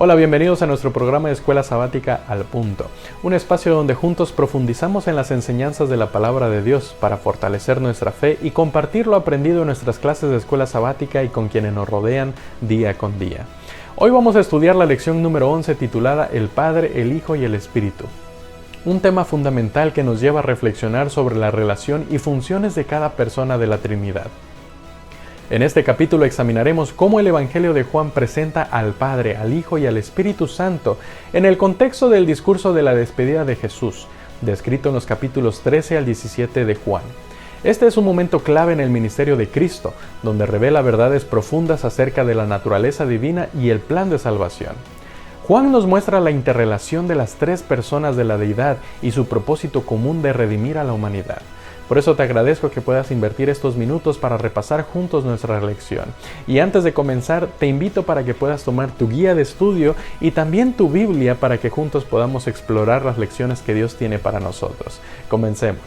Hola, bienvenidos a nuestro programa de Escuela Sabática al Punto, un espacio donde juntos profundizamos en las enseñanzas de la Palabra de Dios para fortalecer nuestra fe y compartir lo aprendido en nuestras clases de Escuela Sabática y con quienes nos rodean día con día. Hoy vamos a estudiar la lección número 11 titulada El Padre, el Hijo y el Espíritu. Un tema fundamental que nos lleva a reflexionar sobre la relación y funciones de cada persona de la Trinidad. En este capítulo examinaremos cómo el Evangelio de Juan presenta al Padre, al Hijo y al Espíritu Santo en el contexto del discurso de la despedida de Jesús, descrito en los capítulos 13 al 17 de Juan. Este es un momento clave en el ministerio de Cristo, donde revela verdades profundas acerca de la naturaleza divina y el plan de salvación. Juan nos muestra la interrelación de las tres personas de la deidad y su propósito común de redimir a la humanidad. Por eso te agradezco que puedas invertir estos minutos para repasar juntos nuestra lección. Y antes de comenzar, te invito para que puedas tomar tu guía de estudio y también tu Biblia para que juntos podamos explorar las lecciones que Dios tiene para nosotros. Comencemos.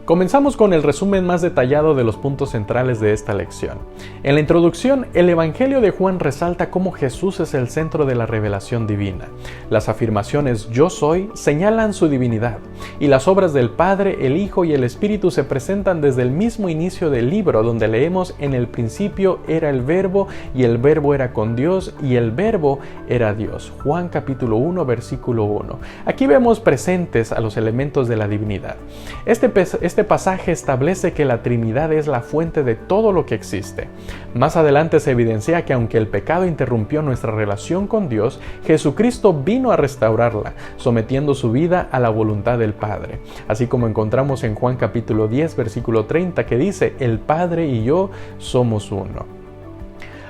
Comenzamos con el resumen más detallado de los puntos centrales de esta lección. En la introducción, el Evangelio de Juan resalta cómo Jesús es el centro de la revelación divina. Las afirmaciones "Yo soy" señalan su divinidad, y las obras del Padre, el Hijo y el Espíritu se presentan desde el mismo inicio del libro, donde leemos "En el principio era el Verbo, y el Verbo era con Dios, y el Verbo era Dios". Juan capítulo 1, versículo 1. Aquí vemos presentes a los elementos de la divinidad. Este pasaje establece que la Trinidad es la fuente de todo lo que existe. Más adelante se evidencia que aunque el pecado interrumpió nuestra relación con Dios, Jesucristo vino a restaurarla, sometiendo su vida a la voluntad del Padre. Así como encontramos en Juan capítulo 10, versículo 30, que dice: "El Padre y yo somos uno".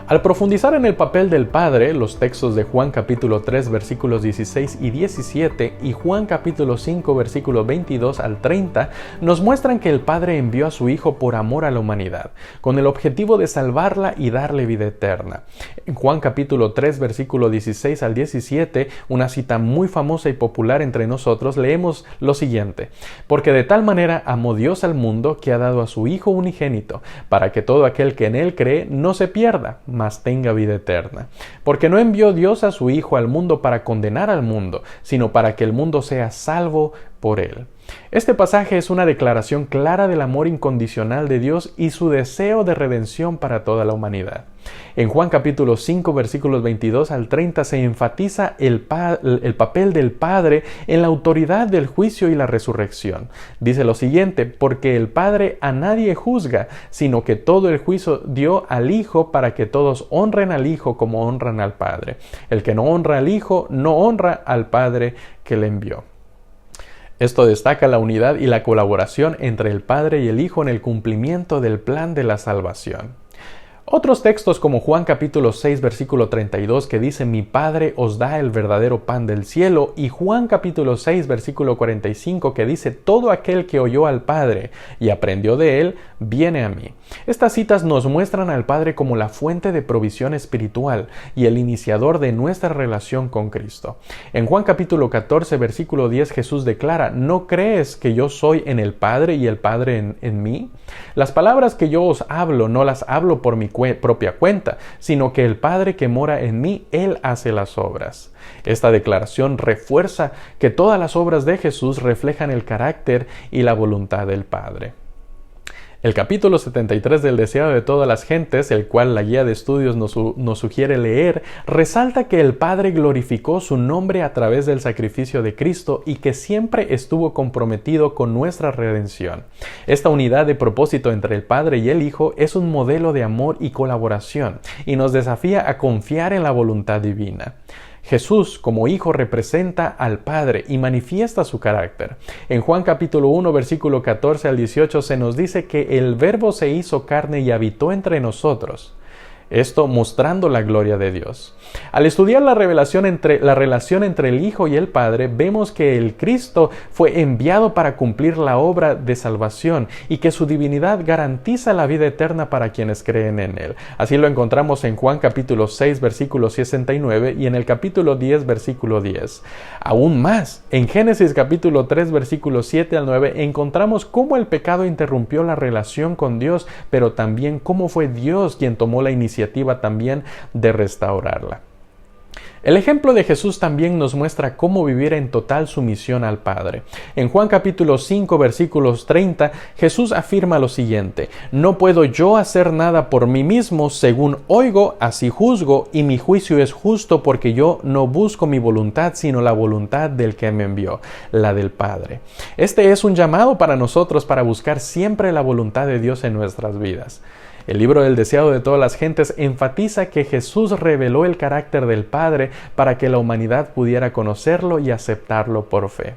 Al profundizar en el papel del Padre, los textos de Juan capítulo 3 versículos 16 y 17 y Juan capítulo 5 versículos 22 al 30 nos muestran que el Padre envió a su Hijo por amor a la humanidad, con el objetivo de salvarla y darle vida eterna. En Juan capítulo 3 versículo 16 al 17, una cita muy famosa y popular entre nosotros, leemos lo siguiente: "Porque de tal manera amó Dios al mundo que ha dado a su Hijo unigénito, para que todo aquel que en él cree no se pierda, mas tenga vida eterna. Porque no envió Dios a su Hijo al mundo para condenar al mundo, sino para que el mundo sea salvo por él". Este pasaje es una declaración clara del amor incondicional de Dios y su deseo de redención para toda la humanidad. En Juan capítulo 5 versículos 22 al 30 se enfatiza el papel del Padre en la autoridad del juicio y la resurrección. Dice lo siguiente: "Porque el Padre a nadie juzga, sino que todo el juicio dio al Hijo para que todos honren al Hijo como honran al Padre. El que no honra al Hijo no honra al Padre que le envió". Esto destaca la unidad y la colaboración entre el Padre y el Hijo en el cumplimiento del plan de la salvación. Otros textos como Juan capítulo 6 versículo 32 que dice: "Mi Padre os da el verdadero pan del cielo", y Juan capítulo 6 versículo 45 que dice: "Todo aquel que oyó al Padre y aprendió de él, viene a mí". Estas citas nos muestran al Padre como la fuente de provisión espiritual y el iniciador de nuestra relación con Cristo. En Juan capítulo 14 versículo 10 Jesús declara: "¿No crees que yo soy en el Padre y el Padre en mí? Las palabras que yo os hablo no las hablo por mi propia cuenta, sino que el Padre que mora en mí, Él hace las obras". Esta declaración refuerza que todas las obras de Jesús reflejan el carácter y la voluntad del Padre. El capítulo 73 del Deseado de todas las gentes, el cual la guía de estudios nos sugiere leer, resalta que el Padre glorificó su nombre a través del sacrificio de Cristo y que siempre estuvo comprometido con nuestra redención. Esta unidad de propósito entre el Padre y el Hijo es un modelo de amor y colaboración y nos desafía a confiar en la voluntad divina. Jesús, como Hijo, representa al Padre y manifiesta su carácter. En Juan capítulo 1, versículo 14 al 18 se nos dice que el Verbo se hizo carne y habitó entre nosotros. esto mostrando la gloria de Dios. Al estudiar la relación entre el Hijo y el Padre, vemos que el Cristo fue enviado para cumplir la obra de salvación y que su divinidad garantiza la vida eterna para quienes creen en Él. Así lo encontramos en Juan capítulo 6, versículo 69 y en el capítulo 10, versículo 10. Aún más, en Génesis capítulo 3, versículos 7 al 9, encontramos cómo el pecado interrumpió la relación con Dios, pero también cómo fue Dios quien tomó la iniciativa también de restaurarla. El ejemplo de Jesús también nos muestra cómo vivir en total sumisión al Padre. En Juan capítulo 5 versículos 30, Jesús afirma lo siguiente: no puedo yo hacer nada por mí mismo, según oigo, así juzgo, y mi juicio es justo porque yo no busco mi voluntad, sino la voluntad del que me envió, la del Padre. Este es un llamado para nosotros para buscar siempre la voluntad de Dios en nuestras vidas. El libro del deseado de todas las gentes enfatiza que Jesús reveló el carácter del Padre para que la humanidad pudiera conocerlo y aceptarlo por fe.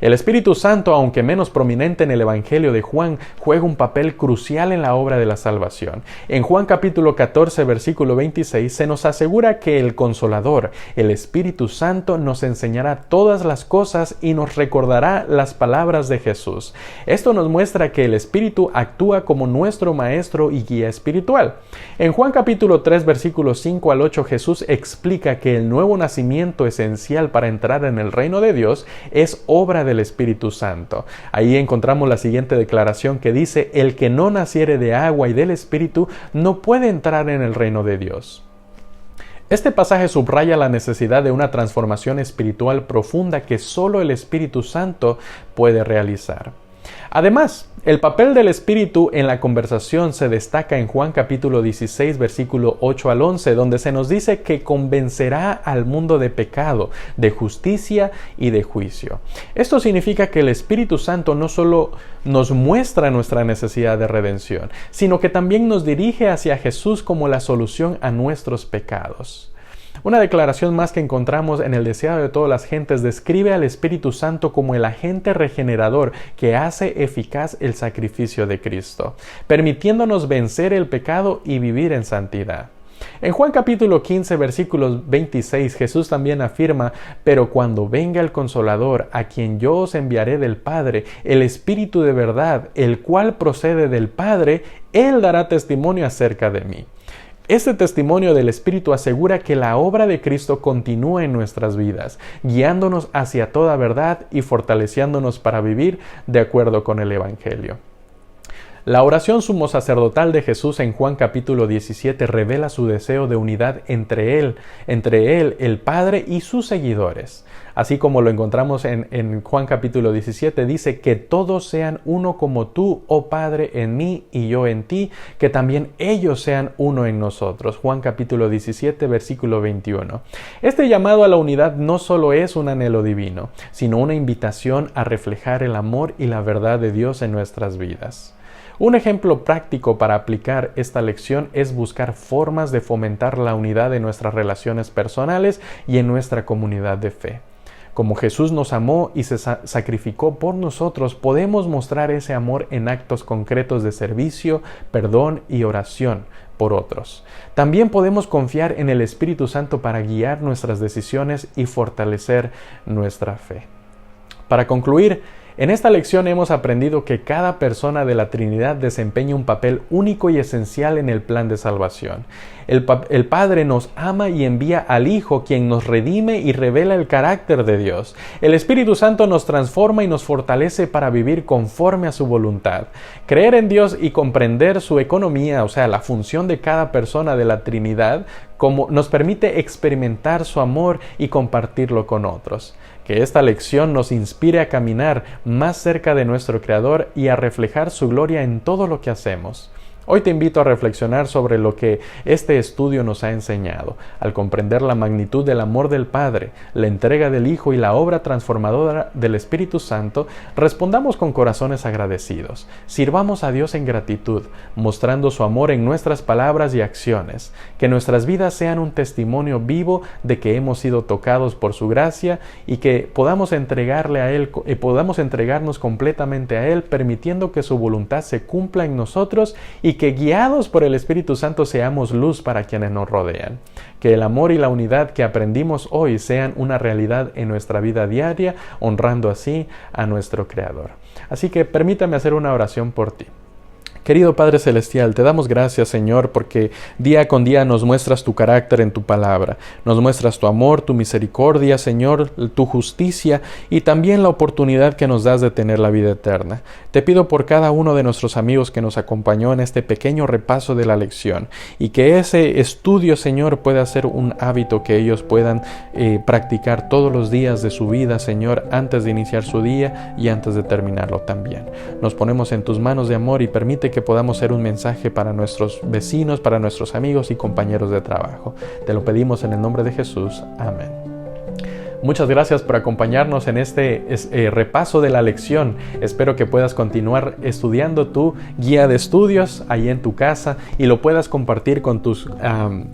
El Espíritu Santo, aunque menos prominente en el Evangelio de Juan, juega un papel crucial en la obra de la salvación. En Juan capítulo 14, versículo 26, se nos asegura que el Consolador, el Espíritu Santo, nos enseñará todas las cosas y nos recordará las palabras de Jesús. Esto nos muestra que el Espíritu actúa como nuestro Maestro y guía espiritual. En Juan capítulo 3, versículos 5 al 8, Jesús explica que el nuevo nacimiento esencial para entrar en el reino de Dios es obra del Espíritu Santo. Ahí encontramos la siguiente declaración que dice: el que no naciere de agua y del Espíritu no puede entrar en el reino de Dios. Este pasaje subraya la necesidad de una transformación espiritual profunda que solo el Espíritu Santo puede realizar. Además, el papel del Espíritu en la conversación se destaca en Juan capítulo 16, versículo 8 al 11, donde se nos dice que convencerá al mundo de pecado, de justicia y de juicio. Esto significa que el Espíritu Santo no solo nos muestra nuestra necesidad de redención, sino que también nos dirige hacia Jesús como la solución a nuestros pecados. Una declaración más que encontramos en el deseado de todas las gentes describe al Espíritu Santo como el agente regenerador que hace eficaz el sacrificio de Cristo, permitiéndonos vencer el pecado y vivir en santidad. En Juan capítulo 15, versículos 26, Jesús también afirma: pero cuando venga el Consolador, a quien yo os enviaré del Padre, el Espíritu de verdad, el cual procede del Padre, Él dará testimonio acerca de mí. Este testimonio del Espíritu asegura que la obra de Cristo continúa en nuestras vidas, guiándonos hacia toda verdad y fortaleciéndonos para vivir de acuerdo con el Evangelio. La oración sumo sacerdotal de Jesús en Juan capítulo 17 revela su deseo de unidad entre él, el Padre y sus seguidores. Así como lo encontramos en Juan capítulo 17, dice que todos sean uno como tú, oh Padre, en mí y yo en ti, que también ellos sean uno en nosotros. Juan capítulo 17, versículo 21. Este llamado a la unidad no solo es un anhelo divino, sino una invitación a reflejar el amor y la verdad de Dios en nuestras vidas. Un ejemplo práctico para aplicar esta lección es buscar formas de fomentar la unidad en nuestras relaciones personales y en nuestra comunidad de fe. Como Jesús nos amó y se sacrificó por nosotros, podemos mostrar ese amor en actos concretos de servicio, perdón y oración por otros. También podemos confiar en el Espíritu Santo para guiar nuestras decisiones y fortalecer nuestra fe. Para concluir, en esta lección hemos aprendido que cada persona de la Trinidad desempeña un papel único y esencial en el plan de salvación. El Padre nos ama y envía al Hijo, quien nos redime y revela el carácter de Dios. El Espíritu Santo nos transforma y nos fortalece para vivir conforme a su voluntad. Creer en Dios y comprender su economía, o sea, la función de cada persona de la Trinidad, nos permite experimentar su amor y compartirlo con otros. Que esta lección nos inspire a caminar más cerca de nuestro Creador y a reflejar su gloria en todo lo que hacemos. Hoy te invito a reflexionar sobre lo que este estudio nos ha enseñado. Al comprender la magnitud del amor del Padre, la entrega del Hijo y la obra transformadora del Espíritu Santo, respondamos con corazones agradecidos. Sirvamos a Dios en gratitud, mostrando su amor en nuestras palabras y acciones. Que nuestras vidas sean un testimonio vivo de que hemos sido tocados por su gracia y que podamos entregarle a Él, podamos entregarnos completamente a Él, permitiendo que su voluntad se cumpla en nosotros y que guiados por el Espíritu Santo seamos luz para quienes nos rodean. Que el amor y la unidad que aprendimos hoy sean una realidad en nuestra vida diaria, honrando así a nuestro Creador. Así que permítame hacer una oración por ti. Querido Padre Celestial, te damos gracias, Señor, porque día con día nos muestras tu carácter en tu palabra. Nos muestras tu amor, tu misericordia, Señor, tu justicia y también la oportunidad que nos das de tener la vida eterna. Te pido por cada uno de nuestros amigos que nos acompañó en este pequeño repaso de la lección y que ese estudio, Señor, pueda ser un hábito que ellos puedan practicar todos los días de su vida, Señor, antes de iniciar su día y antes de terminarlo también. Nos ponemos en tus manos de amor y permite que podamos ser un mensaje para nuestros vecinos, para nuestros amigos y compañeros de trabajo. Te lo pedimos en el nombre de Jesús. Amén. Muchas gracias por acompañarnos en este repaso de la lección. Espero que puedas continuar estudiando tu guía de estudios ahí en tu casa y lo puedas compartir con tus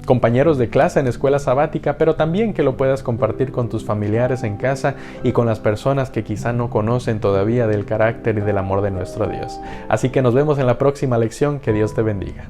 compañeros de clase en escuela sabática, pero también que lo puedas compartir con tus familiares en casa y con las personas que quizá no conocen todavía del carácter y del amor de nuestro Dios. Así que nos vemos en la próxima lección. Que Dios te bendiga.